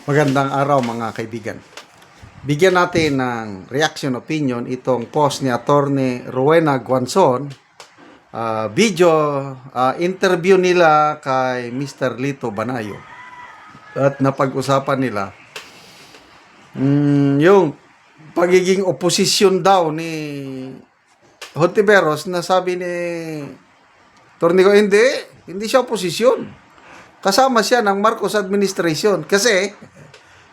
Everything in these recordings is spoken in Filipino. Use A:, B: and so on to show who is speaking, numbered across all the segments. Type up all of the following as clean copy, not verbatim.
A: Magandang araw mga kaibigan. Bigyan natin ng reaction opinion itong post ni Attorney Rowena Guanzon. Interview nila kay Mr. Lito Banayo. At napag-usapan nila yung pagiging oposisyon daw ni Hontiveros na sabi ni Attorney ko, hindi siya oposisyon. Kasama siya ng Marcos administration kasi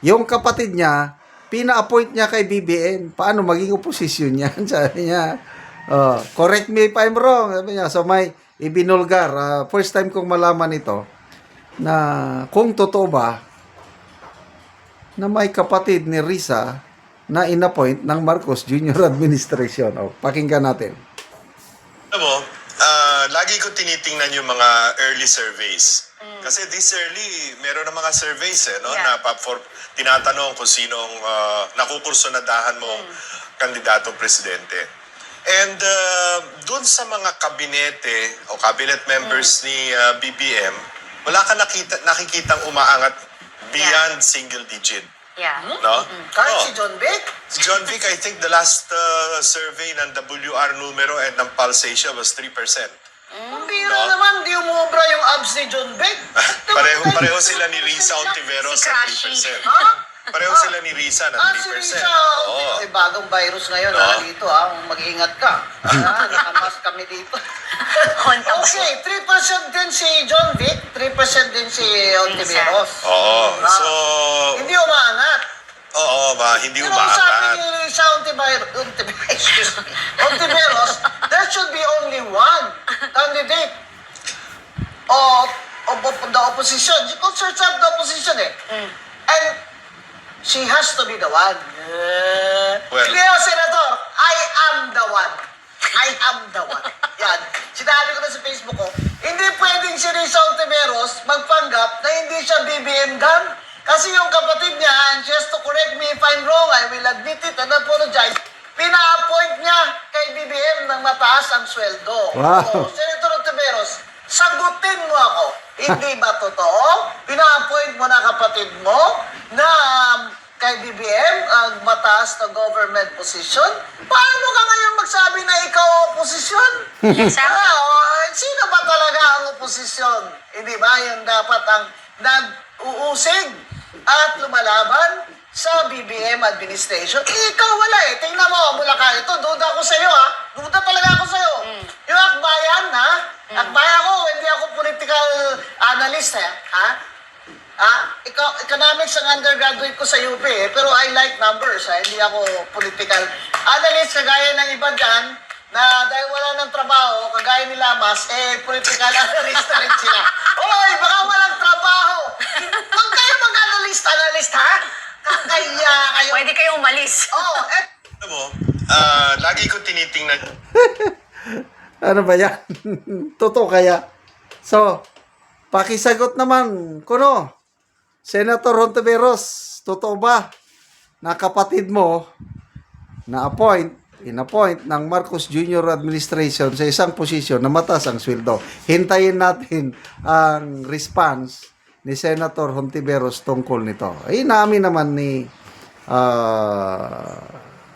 A: yung kapatid niya, pina-appoint niya kay BBM. Paano maging oposisyon niya? Sabi niya, correct me if I'm wrong. Sabi niya, so may ibinulgar. First time kong malaman ito na kung totoo ba na may kapatid ni Risa na in-appoint ng Marcos Jr. administration. Pakinggan natin.
B: Alam mo, lagi ko tinitingnan yung mga early surveys. Kasi this early, meron na mga surveys no?
C: Yeah.
B: Na tinatanong kung sinong nakukursunadahan mong kandidatong presidente. And dun sa mga kabinete o cabinet members ni BBM, wala ka nakikitang umaangat beyond single digit.
C: Yeah.
B: No?
D: Kahit
B: Oh.
D: si John Vic?
B: Si John Vic, I think the last survey ng WR numero and ng Pulse Asia was 3%.
D: Ang bira naman, di umubra yung abs ni John Vic.
B: Pareho sila ni Risa Ontiveros
C: Si
B: sa
C: Crashy.
B: 3%.
D: Ha?
B: Pareho sila ni Risa ng 3%.
D: Si Risa,
B: Oo.
D: may bagong virus ngayon dito mag-iingat ka. Nakamas kami dito.
C: Honta ba?
D: Okay, 3% din si John Vic, 3% din si Ontiveros.
B: Oo. So,
D: Hindi umaangat.
B: hindi
D: Pero sabi
B: umaangat.
D: ni Risa Ontiveros, there should be only one candidate of the opposition. She concerns of the opposition And she has to be the one.
B: Well-
D: Hindi ako, Senator. I am the one. I am the one. Yan. Sinabi ko na sa Facebook ko, hindi pwedeng si Risa Ontiveros magpanggap na hindi siya BBM gun. Kasi yung kapatid niya, and she has to correct me if I'm wrong, I will admit it and apologize, pina-appoint niya kay BBM ng mataas ang sweldo.
A: Wow.
D: So, Senator Ontiveros, sagutin mo ako. Hindi ba totoo? Pina-appoint mo na kapatid mo na kay BBM ang mataas na government position? Paano ka ngayon magsabi na ikaw oposisyon?
C: Exactly.
D: Sino ba talaga ang oposisyon? Hindi ba yun dapat ang nag-uusig at lumalaban sa BBM administration? Ikaw wala Tingnan mo, mula ka ito. Duda ako sa'yo Duda talaga ako sa'yo. Yung akbayan Akbayan ko, hindi ako political analyst Economics ang undergraduate ko sa UP pero I like numbers Hindi ako political analyst kagaya ng iba dyan na dahil wala ng trabaho, kagaya ni Lamas, political analyst na rin sila. Oy, baka walang trabaho. Huwag kayo mag-analyst, ha? Kakaya kayo.
C: Pwede kayo umalis.
B: Alam mo, lagi ko tinitingnan
A: Ano ba yan? Totoo kaya? So, pakisagot naman, kuno. Senator Hontiveros, totoo ba na kapatid mo in-appoint ng Marcos Jr. administration sa isang posisyon na mataas ang sweldo? Hintayin natin ang response ni Senator Hontiveros tungkol nito. Inamin naman ni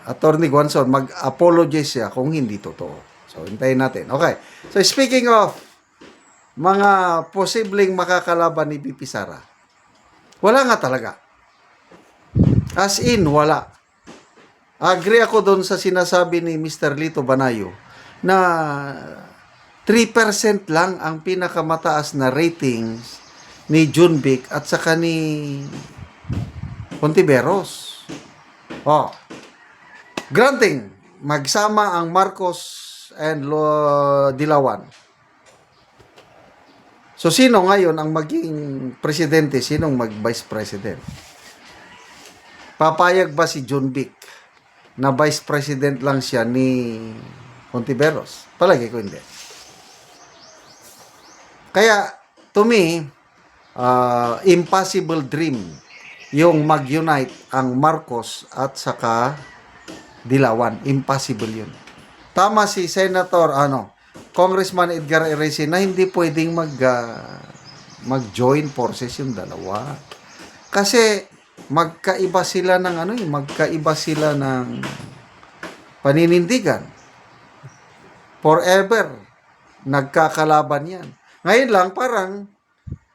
A: Attorney Guanzon, mag-apologize siya kung hindi totoo. So, hintayin natin. Okay. So, speaking of mga posibleng makakalaban ni BP Sara, wala nga talaga. As in, wala. Agree ako doon sa sinasabi ni Mr. Lito Banayo na 3% lang ang pinakamataas na ratings ni John Vic at saka ni Hontiveros. Granting, magsama ang Marcos and Dilawan. So, sino ngayon ang maging presidente? Sinong mag-vice president? Papayag ba si John Vic na vice president lang siya ni Hontiveros? Palagi ko hindi. Kaya, to me, impossible dream yung mag-unite ang Marcos at saka Dilawan. Impossible yun. Tama si Senator, Congressman Edgar Eresi na hindi pwedeng mag-join forces yung dalawa. Kasi magkaiba sila ng magkaiba sila ng paninindigan. Forever nagkakalaban yan. Ngayon lang parang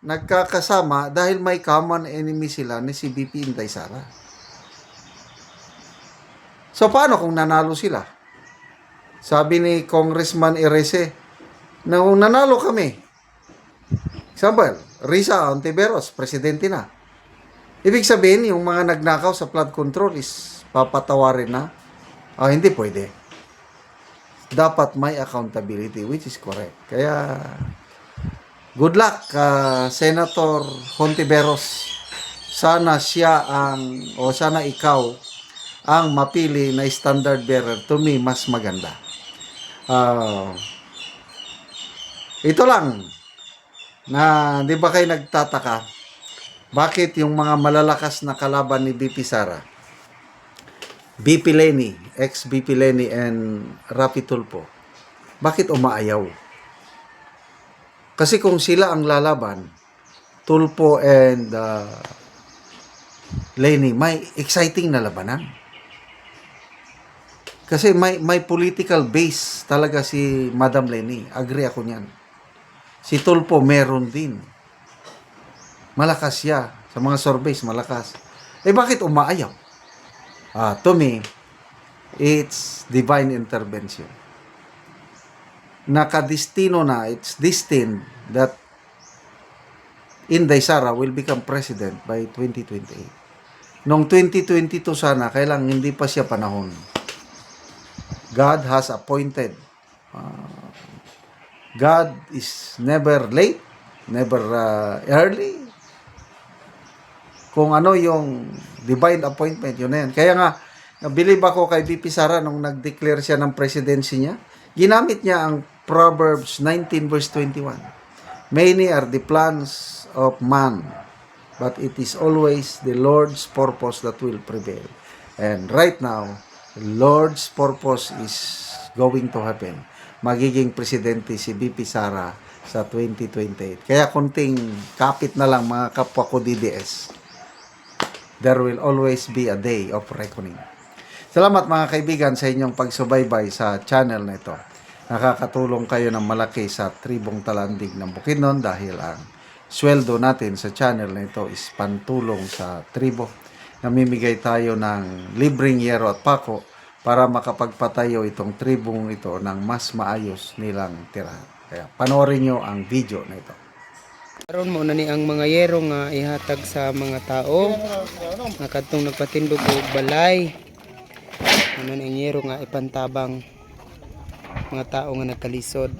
A: nagkakasama dahil may common enemy sila ni si BP Inday Sara. So paano kung nanalo sila? Sabi ni Congressman Erese, na kung nanalo kami, example, Risa Ontiveros, presidente na. Ibig sabihin, yung mga nagnakaw sa flood control is papatawarin na. Hindi pwede. Dapat may accountability, which is correct. Kaya, good luck, Senator Hontiveros. Sana sana ikaw ang mapili na standard bearer. To me, mas maganda. Ito lang, na di ba kayo nagtataka, bakit yung mga malalakas na kalaban ni BP Sara, BP Leni, ex-BP Leni and Rapi Tulfo, bakit umaayaw? Kasi kung sila ang lalaban, Tulfo and Leni, may exciting na labanan. Kasi may political base talaga si Madam Leni. Agree ako niyan. Si Tulfo meron din. Malakas siya. Sa mga surveys, malakas. Bakit umaayaw? To me, it's divine intervention. Nakadestino na, it's destined that Inday Sara will become president by 2028. Noong 2022 sana, kailang hindi pa siya panahon. God has appointed. God is never late, never early. Kung ano yung divine appointment, yun na yan. Kaya nga, nabilib ako kay BP Sara nung nag-declare siya ng presidency niya. Ginamit niya ang Proverbs 19 verse 21. Many are the plans of man, but it is always the Lord's purpose that will prevail. And right now, the Lord's purpose is going to happen. Magiging presidente si BP Sara sa 2028. Kaya kunting kapit na lang mga kapwa ko DDS. There will always be a day of reckoning. Salamat mga kaibigan sa inyong pagsubaybay sa channel na ito. Nakakatulong kayo ng malaki sa tribong Talandig ng Bukidnon dahil ang sweldo natin sa channel na ito is pantulong sa tribo. Namimigay tayo ng libreng yero at pako para makapagpatayo itong tribong ito ng mas maayos nilang tirahan. Kaya panoorin nyo ang video na ito.
E: Karon mo na ni ang mga yero nga ihatag sa mga tao nga kadtong nagpatindog og balay. Ano na ang yero nga ipantabang mga tao nga nagkalisod.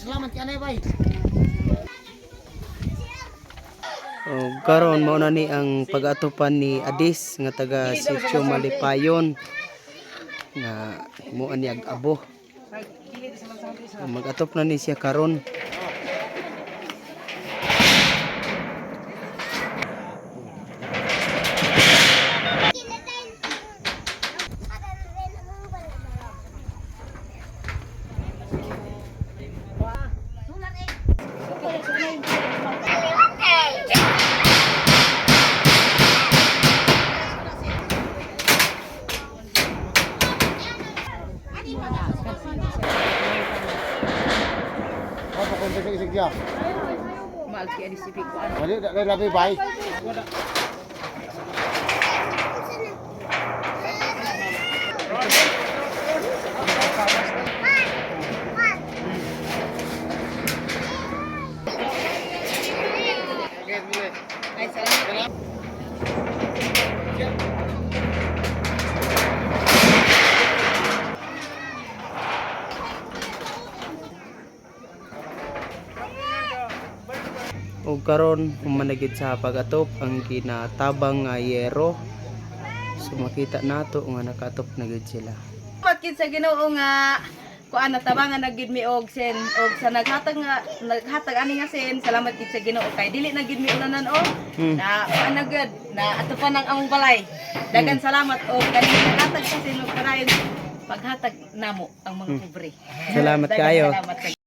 D: Salamat ka na, bay.
E: Karon mao na ni ang pag-atupan ni Adis nga taga Sitio Malipayon nga himuan ni ag-abo. Mag-atop na ni siya karon.
F: Malki ani sipik ko ano.
D: Wali, labi, bay.
F: Ay salamat.
E: O karon humanagid sa pag-atop ang kinatabang nga yero. So makita nato nga nakatop na gid sila.
F: Bakit sa Ginoo nga kuan natabangan na gid mi og sen og sa naghatag ani nga sen salamat gid sa Ginoo kay dili na gid mi unanan og na kuan na gid na atupan ang among balay. Dagan salamat og kani naghatag sa sen og karayon paghatag namo ang mga pobre.
E: Salamat kayo.
F: Salamat.